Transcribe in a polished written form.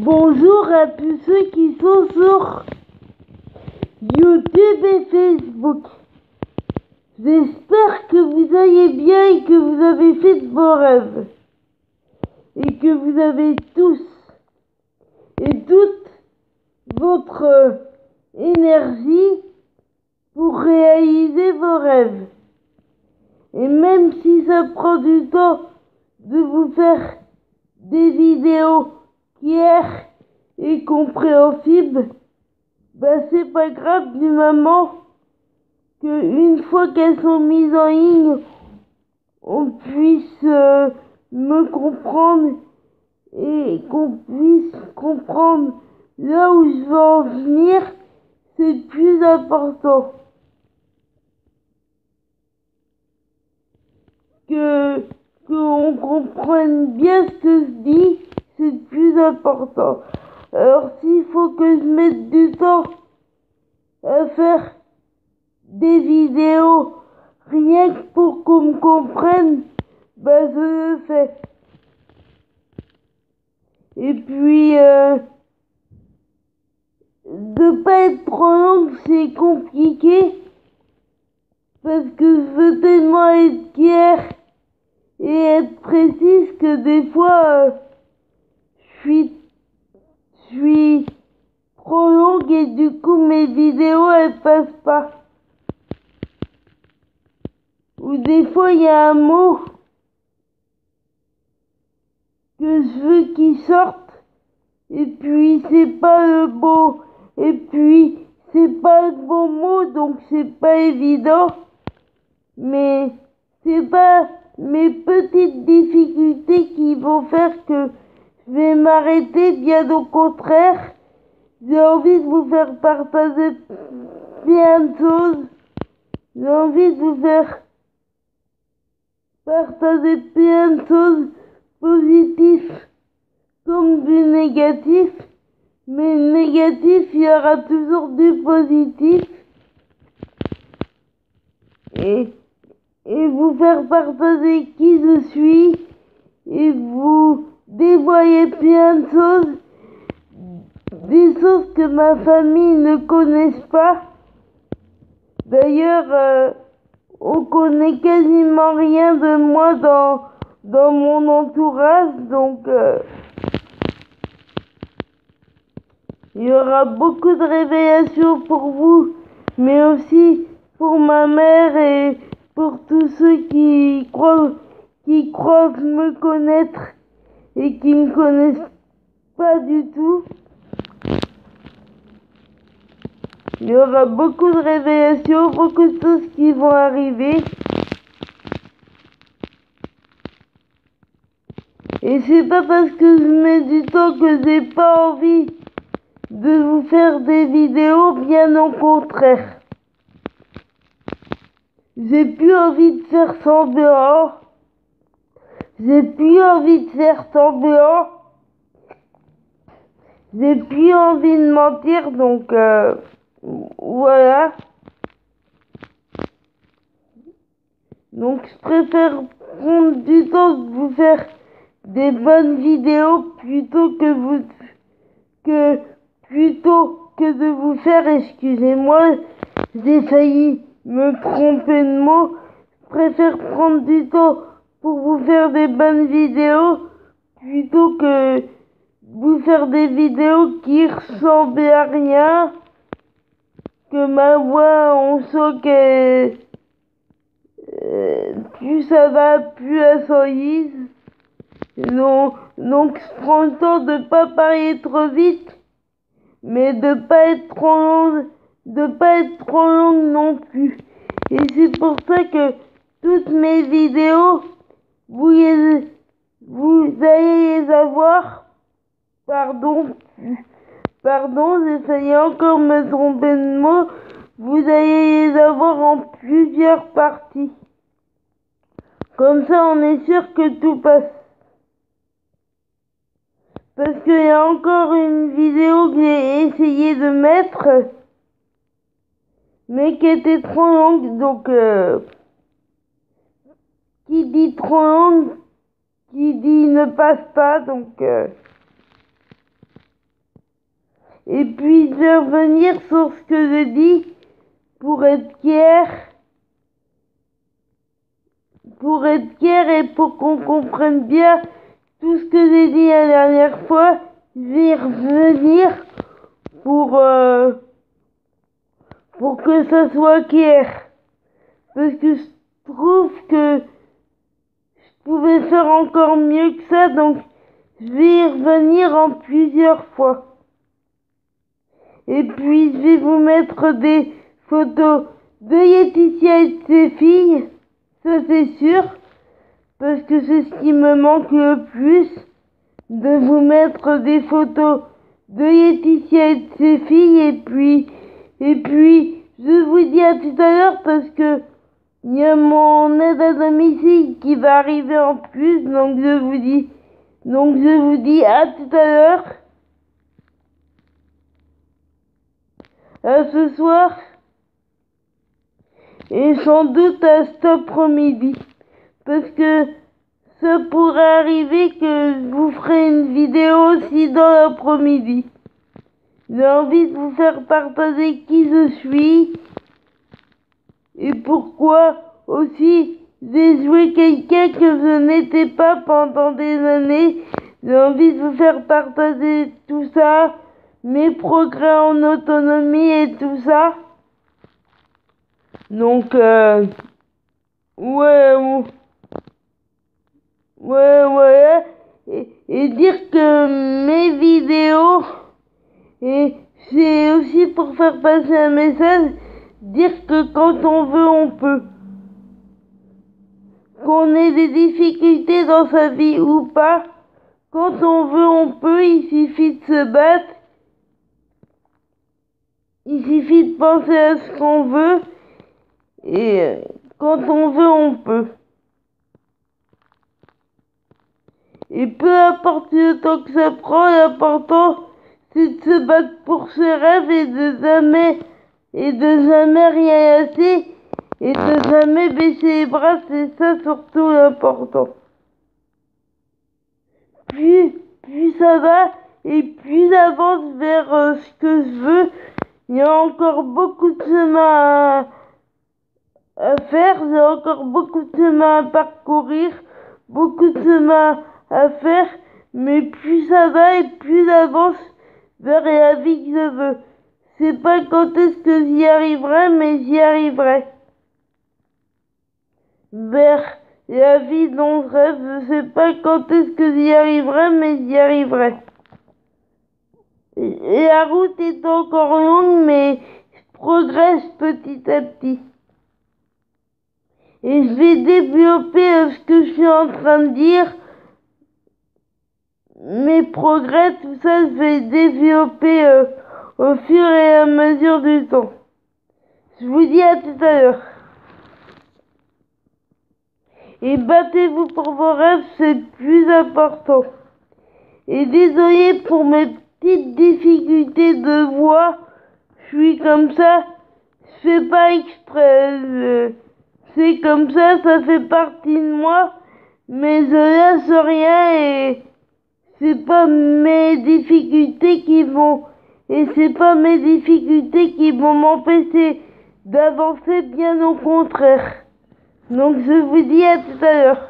Bonjour à tous ceux qui sont sur YouTube et Facebook. J'espère que vous allez bien et que vous avez fait de vos rêves. Et que vous avez tous et toute votre énergie pour réaliser vos rêves. Et même si ça prend du temps de vous faire des vidéos claires et compréhensibles, c'est pas grave du moment que une fois qu'elles sont mises en ligne, on puisse me comprendre et qu'on puisse comprendre là où je veux en venir. C'est le plus important. Qu'on comprenne bien ce que je dis, c'est le plus important. Alors s'il faut que je mette du temps à faire des vidéos rien que pour qu'on me comprenne, je le fais. Et puis de pas être trop longue, c'est compliqué parce que je veux tellement être claire et être précise que des fois je suis trop longue et du coup mes vidéos elles passent pas. Ou des fois il y a un mot que je veux qu'il sorte et puis c'est pas le bon et puis c'est pas le bon mot, donc c'est pas évident. Mais c'est pas mes petites difficultés qui vont faire que je vais m'arrêter, bien au contraire. J'ai envie de vous faire partager plein de choses. J'ai envie de vous faire partager plein de choses positives comme du négatif. Mais le négatif, il y aura toujours du positif. Et vous faire partager qui je suis. Et vous dévoiler plein de choses. Des choses que ma famille ne connaisse pas. D'ailleurs, on connaît quasiment rien de moi dans mon entourage. Donc, il y aura beaucoup de révélations pour vous, mais aussi pour ma mère et pour tous ceux qui croient me connaître et qui ne me connaissent pas du tout. Il y aura beaucoup de révélations, beaucoup de choses qui vont arriver. Et c'est pas parce que je mets du temps que j'ai pas envie de vous faire des vidéos, bien au contraire. J'ai plus envie de faire semblant. J'ai plus envie de faire semblant. J'ai plus envie de mentir, donc voilà. Donc je préfère prendre du temps de vous faire des bonnes vidéos plutôt que de vous faire, excusez-moi, j'ai failli me tromper de mot. Je préfère prendre du temps pour vous faire des bonnes vidéos plutôt que vous faire des vidéos qui ressemblent à rien, que ma voix, on sent que plus ça va, plus elle s'enlise. Donc je prends le temps de pas parler trop vite, mais de pas être trop longue non plus. Et c'est pour ça que toutes mes vidéos, vous allez les avoir. Pardon, j'ai failli encore me tromper de mot. Vous allez les avoir en plusieurs parties. Comme ça, on est sûr que tout passe. Parce qu'il y a encore une vidéo que j'ai essayé de mettre, mais qui était trop longue, donc qui dit trop longue, qui dit ne passe pas, donc Et puis je vais revenir sur ce que je dis pour être clair et pour qu'on comprenne bien tout ce que j'ai dit la dernière fois. Je vais y revenir pour que ça soit clair. Parce que je trouve que je pouvais faire encore mieux que ça, donc je vais y revenir en plusieurs fois. Et puis je vais vous mettre des photos de Laetitia et de ses filles, ça c'est sûr, parce que c'est ce qui me manque le plus, de vous mettre des photos de Laetitia et de ses filles, et puis je vous dis à tout à l'heure parce que il y a mon aide à domicile qui va arriver en plus, donc je vous dis à tout à l'heure. À ce soir et sans doute à cet après-midi, parce que ça pourrait arriver que je vous ferai une vidéo aussi dans l'après-midi. J'ai envie de vous faire partager qui je suis et pourquoi aussi j'ai joué quelqu'un que je n'étais pas pendant des années. J'ai envie de vous faire partager tout ça, mes progrès en autonomie et tout ça. Donc, ouais, et dire que mes vidéos, et c'est aussi pour faire passer un message, dire que quand on veut, on peut. Qu'on ait des difficultés dans sa vie ou pas, quand on veut, on peut, il suffit de se battre. Il suffit de penser à ce qu'on veut, et quand on veut, on peut. Et peu importe le temps que ça prend, l'important c'est de se battre pour ses rêves et de jamais rien lâcher et de jamais baisser les bras, c'est ça surtout l'important. Plus ça va et plus j'avance vers ce que je veux, il y a encore beaucoup de chemin à faire, j'ai encore beaucoup de chemin à parcourir, beaucoup de chemin à faire, mais plus ça va et plus j'avance vers la vie que je veux. C'est pas quand est-ce que j'y arriverai, mais j'y arriverai. Vers la vie dont je rêve, je sais pas quand est-ce que j'y arriverai, mais j'y arriverai. Et la route est encore longue, mais je progresse petit à petit. Et je vais développer ce que je suis en train de dire. Mes progrès, tout ça, je vais développer au fur et à mesure du temps. Je vous dis à tout à l'heure. Et battez-vous pour vos rêves, c'est plus important. Et désolé pour mes petites difficultés de voix, je suis comme ça, je fais pas exprès. C'est comme ça fait partie de moi, mais je laisse rien et c'est pas mes difficultés qui vont m'empêcher d'avancer, bien au contraire. Donc je vous dis à tout à l'heure.